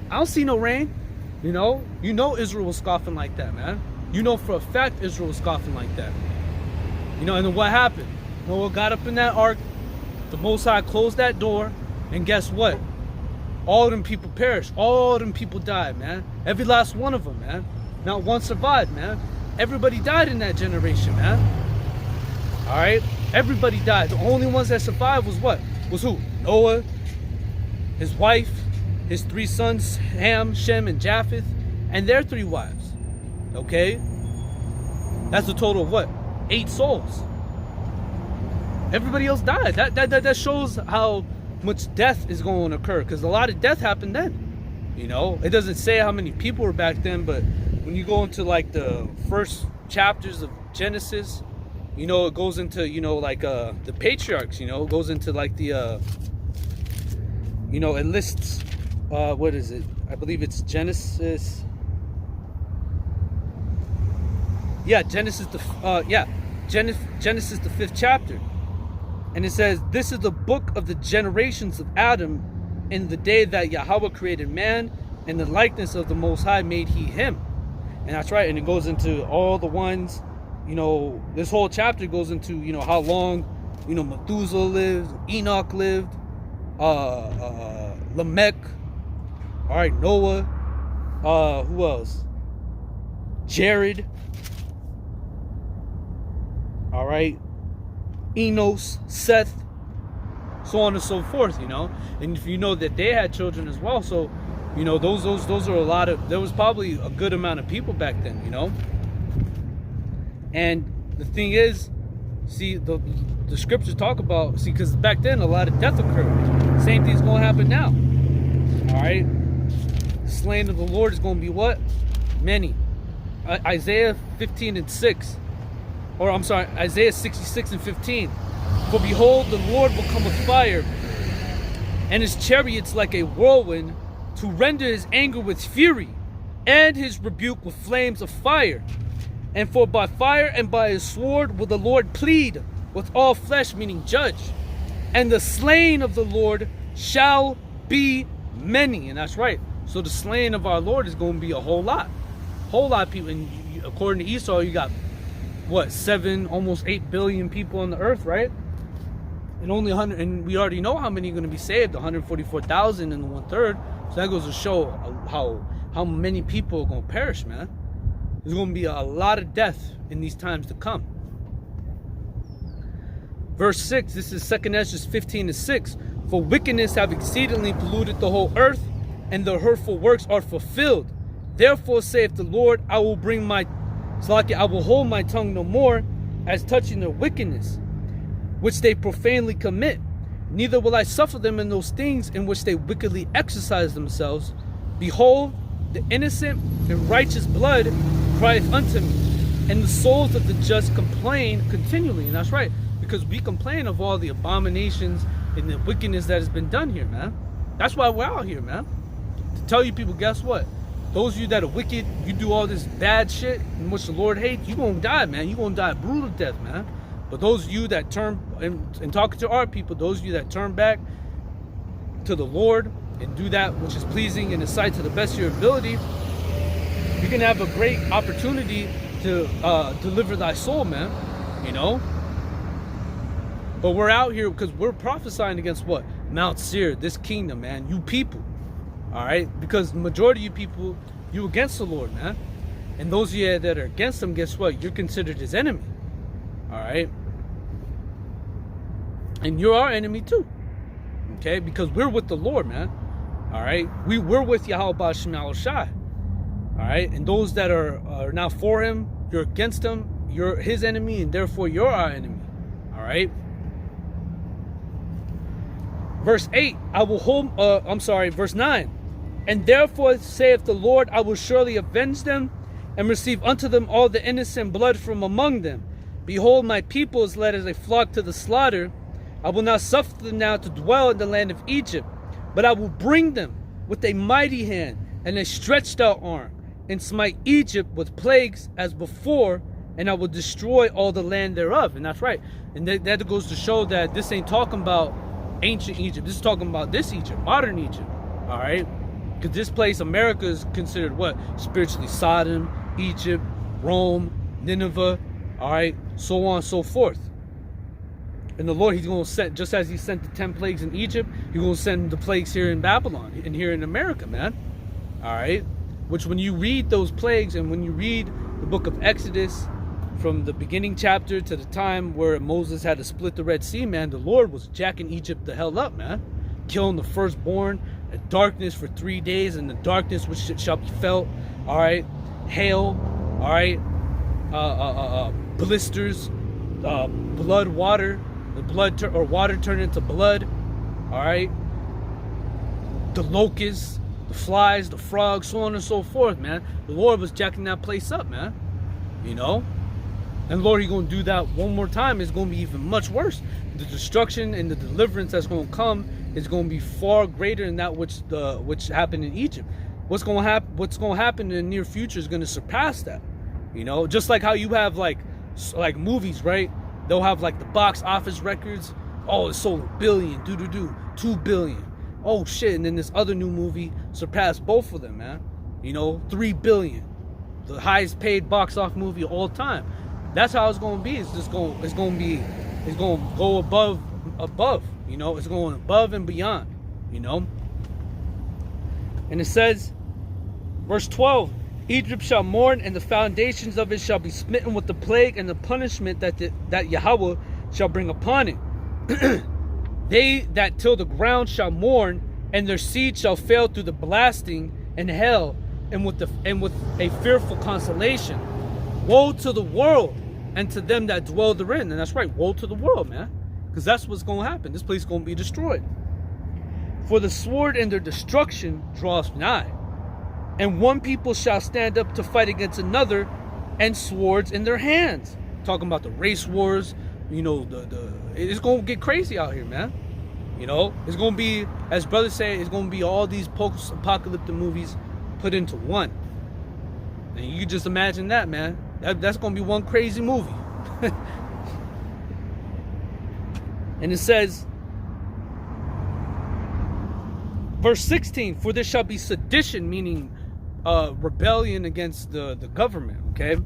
don't see no rain." You know Israel was scoffing like that, man. You know for a fact Israel was scoffing like that. You know, and then what happened? Noah got up in that ark. The Most High closed that door, and guess what? All of them people perished. All of them people died, man. Every last one of them, man. Not one survived, man. Everybody died in that generation, man. All right, everybody died. The only ones that survived was what? Was who? Noah, his wife, his 3 sons, Ham, Shem, and Japheth, and their 3 wives. Okay, that's a total of what? 8 souls. Everybody else died. That shows how much death is going to occur, because a lot of death happened then. You know, it doesn't say how many people were back then, but when you go into like the first chapters of Genesis, you know, it goes into, you know, like the patriarchs, you know, it goes into like the you know, it lists what is it? I believe it's Genesis. Yeah, Genesis the Genesis the 5th chapter. And it says, this is the book of the generations of Adam in the day that Yahweh created man, in the likeness of the Most High made he him. And that's right. And it goes into all the ones, you know, this whole chapter goes into, you know, how long, you know, Methuselah lived, Enoch lived, Lamech, all right, Noah, who else? Jared, all right, Enos, Seth, so on and so forth, you know. And if you know that they had children as well, so, you know, those are a lot of, there was probably a good amount of people back then, you know. And the thing is, see, the scriptures talk about, see, because back then a lot of death occurred. Same thing's going to happen now. All right, the slain of the Lord is going to be what? Many. Isaiah 15 and 6. Or I'm sorry, Isaiah 66 and 15. For behold, the Lord will come with fire, and his chariots like a whirlwind, to render his anger with fury, and his rebuke with flames of fire. And for by fire and by his sword will the Lord plead with all flesh, meaning judge. And the slain of the Lord shall be many. And that's right. So the slain of our Lord is going to be a whole lot of people. And according to Esau, you got what, 7, almost 8 billion people on the earth, right? And only 100, and we already know how many are going to be saved, 144,000 in the 1/3. So that goes to show how many people are going to perish, man. There's going to be a lot of death in these times to come. Verse 6, this is 2 Ezra 15-6. For wickedness have exceedingly polluted the whole earth, and the hurtful works are fulfilled. Therefore saith the Lord, I will hold my tongue no more as touching their wickedness, which they profanely commit. Neither will I suffer them in those things in which they wickedly exercise themselves. Behold, the innocent and righteous blood crieth unto me, and the souls of the just complain continually. And that's right, because we complain of all the abominations and the wickedness that has been done here, man. That's why we're out here, man. To tell you people, guess what? Those of you that are wicked, you do all this bad shit in which the Lord hates, you're going to die, man. You're going to die a brutal death, man. But those of you that turn, and talking to our people, those of you that turn back to the Lord and do that which is pleasing in His sight to the best of your ability, you're going to have a great opportunity to deliver thy soul, man. You know? But we're out here because we're prophesying against what? Mount Seir, this kingdom, man. You people. All right? Because the majority of you people, you against the Lord, man. And those of you that are against Him, guess what? You're considered His enemy. All right? And you're our enemy too. Okay? Because we're with the Lord, man. All right? We're with YAHAWASHI. All right? And those that are not for Him, you're against Him. You're His enemy, and therefore you're our enemy. All right? Verse 8, verse 9. And therefore saith the Lord, I will surely avenge them, and receive unto them all the innocent blood from among them. Behold, my people is led as a flock to the slaughter. I will not suffer them now to dwell in the land of Egypt, but I will bring them with a mighty hand and a stretched out arm, and smite Egypt with plagues as before, and I will destroy all the land thereof. And that's right. And that goes to show that this ain't talking about ancient Egypt. This is talking about this Egypt, modern Egypt. All right? Because this place, America, is considered what? Spiritually Sodom, Egypt, Rome, Nineveh, all right? So on and so forth. And the Lord, He's going to send, just as He sent the 10 plagues in Egypt, He's going to send the plagues here in Babylon and here in America, man. All right? Which when you read those plagues and when you read the book of Exodus, from the beginning chapter to the time where Moses had to split the Red Sea, man, the Lord was jacking Egypt the hell up, man. Killing the firstborn, darkness for 3 days, and the darkness which shall be felt, all right? Hail, all right? Blisters, blood, water, the blood or water turned into blood, all right? The locusts, the flies, the frogs, so on and so forth, man. The Lord was jacking that place up, man. You know? And Lord, He's going to do that one more time. It's going to be even much worse. The destruction and the deliverance that's going to come is going to be far greater than that which happened in Egypt. What's going to happen in the near future is going to surpass that. You know, just like how you have like movies, right? They'll have like the box office records. Oh, it sold 1 billion, 2 billion. Oh shit! And then this other new movie surpassed both of them, man. You know, 3 billion, the highest paid box office movie of all time. That's how it's going to be. It's going to go above, you know. It's going above and beyond, you know. And it says, verse 12, Egypt shall mourn, and the foundations of it shall be smitten with the plague and the punishment that Yahweh shall bring upon it. They that till the ground shall mourn, and their seed shall fail through the blasting and hell, and with a fearful consolation. Woe to the world and to them that dwell therein. And that's right, woe to the world, man. Because that's what's going to happen. This place is going to be destroyed. For the sword and their destruction draweth nigh. And one people shall stand up to fight against another, and swords in their hands. Talking about the race wars. You know, it's going to get crazy out here, man. You know, it's going to be, as brothers say, it's going to be all these post-apocalyptic movies put into one. And you can just imagine that, man. That's going to be one crazy movie. And it says, verse 16, for there shall be sedition, meaning rebellion against the government, okay?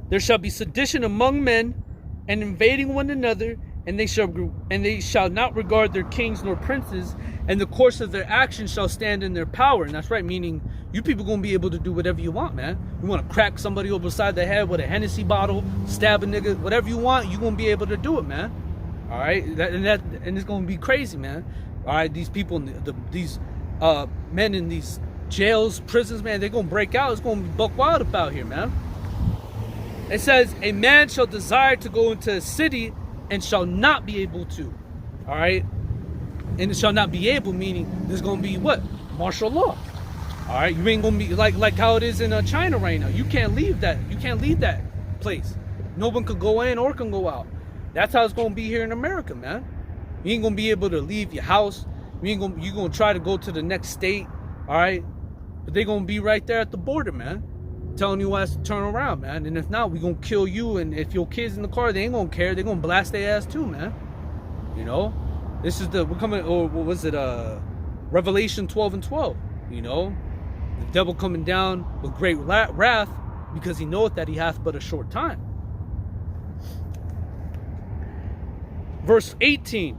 There shall be sedition among men, and invading one another, and they shall not regard their kings nor princes, and the course of their actions shall stand in their power. And that's right, meaning you people gonna be able to do whatever you want, man. You want to crack somebody over the side of the head with a Hennessy bottle, stab a nigga, whatever you want, you gonna be able to do it, man. All right, and it's gonna be crazy, man. All right, these people, these men in these jails, prisons, man, they're gonna break out. It's gonna be buck wild about here, man. It says, a man shall desire to go into a city and shall not be able to. All right, and it shall not be able, meaning there's gonna be what? Martial law. All right, you ain't gonna be like how it is in China right now. You can't leave that. You can't leave that place. No one could go in or can go out. That's how it's gonna be here in America, man. You ain't gonna be able to leave your house. You gonna try to go to the next state. All right, but they gonna be right there at the border, man, telling you has to turn around, man. And if not, we gonna kill you. And if your kids in the car, they ain't gonna care. They gonna blast their ass too, man. You know, this is we're coming. Or what was it? Revelation 12:12. You know, the devil coming down with great wrath, because he knoweth that he hath but a short time. Verse 18.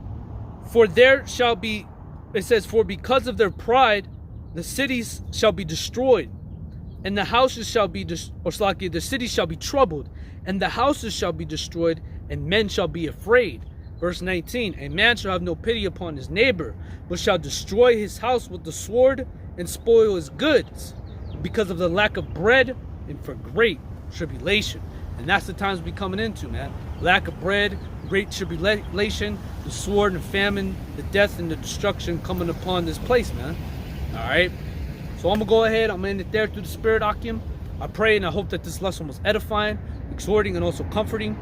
For there shall be, it says, for because of their pride, the cities shall be destroyed, and the houses shall be, the cities shall be troubled, and the houses shall be destroyed, and men shall be afraid. Verse 19, a man shall have no pity upon his neighbor, but shall destroy his house with the sword, and spoil his goods, because of the lack of bread, and for great tribulation. And that's the times we coming into, man. Lack of bread, great tribulation, the sword and famine, the death and the destruction coming upon this place, man. All right, so I'm gonna go ahead, I'm gonna end it there through the Spirit, Akim. I pray and I hope that this lesson was edifying, exhorting, and also comforting.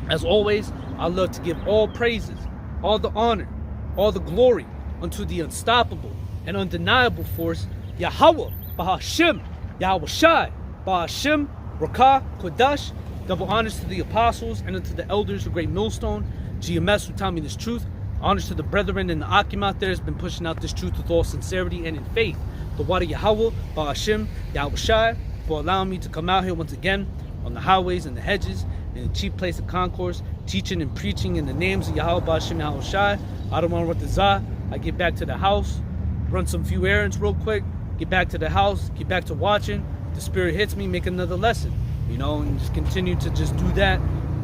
As always, I love to give all praises, all the honor, all the glory unto the unstoppable and undeniable force, Yahawah, Bahashim, Yahawashi, Bahashim, Rakah, Kodash. Double honors to the apostles and unto the elders of Great Millstone, GMS, who taught me this truth. Honors to the brethren and the Akim out there has been pushing out this truth with all sincerity and in faith. The water Yahawah, Bahashim, Yahawashi, for allowing me to come out here once again on the highways and the hedges in a cheap place of concourse, teaching and preaching in the names of Yahawah, Bahashim, Yahawashi. I don't want to run the Zah. I get back to the house, run some few errands real quick, get back to the house, get back to watching. The Spirit hits me, make another lesson, you know, and just continue to just do that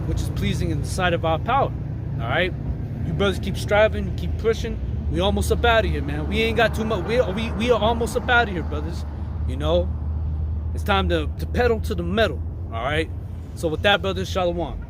which is pleasing in the sight of our power. All right, you brothers keep striving, keep pushing. We almost up out of here, man. We ain't got too much. We are almost up out of here, brothers. You know, it's time to pedal to the metal. All right, so with that, brothers, shalom.